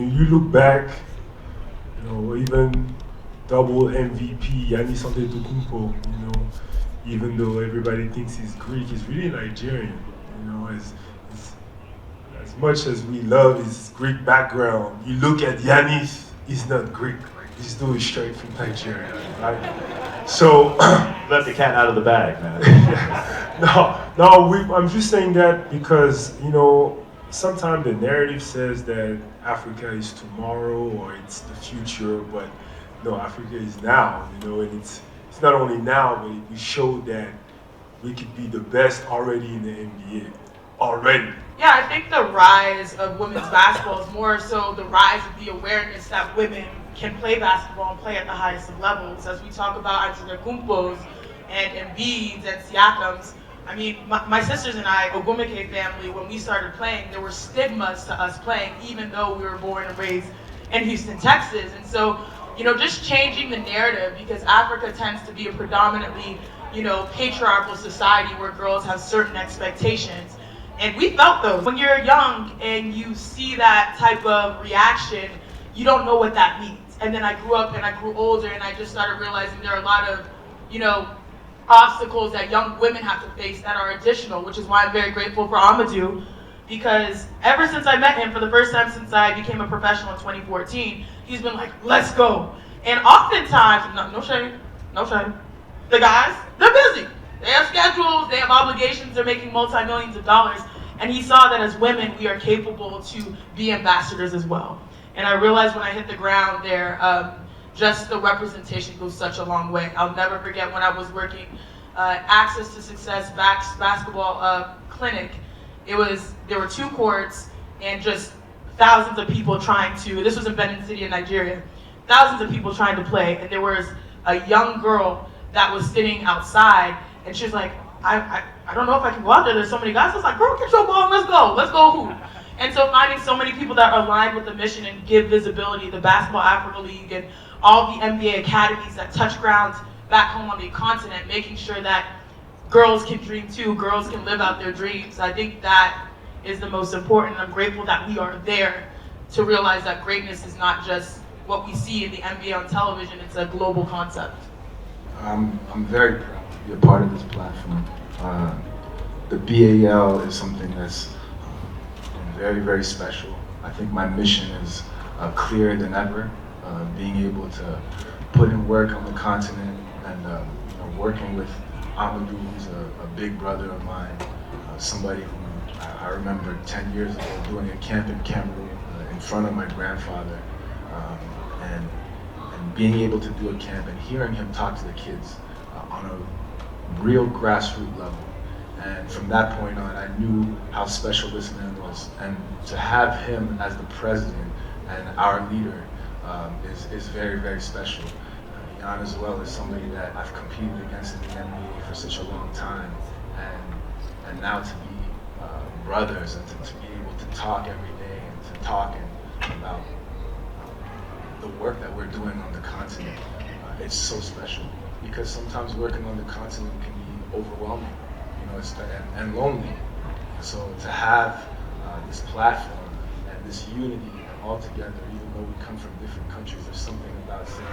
you look back, even double MVP Giannis Antetokounmpo, even though everybody thinks he's Greek, he's really Nigerian. As, as much as we love his Greek background, you look at Giannis, he's not Greek. He's doing straight from Nigeria, right? So Let the cat out of the bag, man. I'm just saying that because sometimes the narrative says that Africa is tomorrow or it's the future, but no, Africa is now, and it's not only now, but we showed that we could be the best already in the NBA. Already. Yeah, I think the rise of women's basketball is more so the rise of the awareness that women can play basketball and play at the highest of levels. As we talk about Antetokounmpos and Embiids and Siakams, I mean, my sisters and I, Ogumike family, when we started playing, there were stigmas to us playing, even though we were born and raised in Houston, Texas. And so, just changing the narrative, because Africa tends to be a predominantly, patriarchal society where girls have certain expectations. And we felt those. When you're young and you see that type of reaction, you don't know what that means. And then I grew up and I grew older and I just started realizing there are a lot of, obstacles that young women have to face that are additional, which is why I'm very grateful for Amadou, because ever since I met him for the first time since I became a professional in 2014, he's been like, let's go. And oftentimes, no shame, the guys, they're busy. They have schedules, they have obligations, they're making multi-millions of dollars. And he saw that as women, we are capable to be ambassadors as well. And I realized when I hit the ground there, just the representation goes such a long way. I'll never forget when I was working Access to Success basketball clinic. There were 2 courts and just thousands of people trying to, this was in Benin City in Nigeria, thousands of people trying to play. And there was a young girl that was sitting outside and she was like, I don't know if I can go out there. There's so many guys. I was like, girl, get your ball and let's go. Let's go hoop. And so finding so many people that are aligned with the mission and give visibility, the Basketball Africa League and all the NBA academies that touch grounds back home on the continent, making sure that girls can dream too, girls can live out their dreams. I think that is the most important. I'm grateful that we are there to realize that greatness is not just what we see in the NBA on television, it's a global concept. I'm very proud to be a part of this platform. The BAL is something that's very, very special. I think my mission is clearer than ever. Being able to put in work on the continent and working with Amadou, who's a big brother of mine, somebody who I remember 10 years ago doing a camp in Cameroon in front of my grandfather, and being able to do a camp and hearing him talk to the kids on a real grassroots level. And from that point on, I knew how special this man was. And to have him as the president and our leader is very, very special. Jan as well is somebody that I've competed against in the NBA for such a long time. And now to be brothers and to be able to talk every day and to talk about the work that we're doing on the continent, it's so special. Because sometimes working on the continent can be overwhelming, and lonely. So to have this platform and this unity all together, even though we come from different countries, there's something about saying,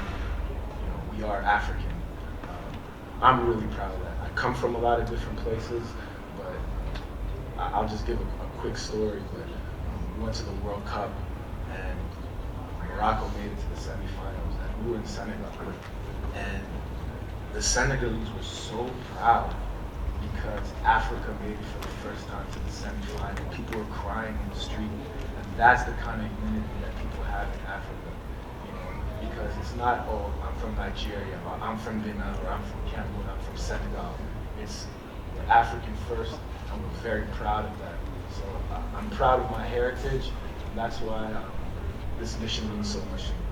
we are African. I'm really proud of that. I come from a lot of different places, but I'll just give a quick story. But we went to the World Cup, and Morocco made it to the semifinals, and we were in Senegal. And the Senegalese were so proud because Africa made it for the first time to the semifinal. People were crying in the street, and that's the kind of unity that people have in Africa. Because it's not, oh, I'm from Nigeria, or I'm from Benin, or I'm from Cameroon, I'm from Senegal. It's we're African first, and we're very proud of that. So I'm proud of my heritage, and that's why this mission means so much to me.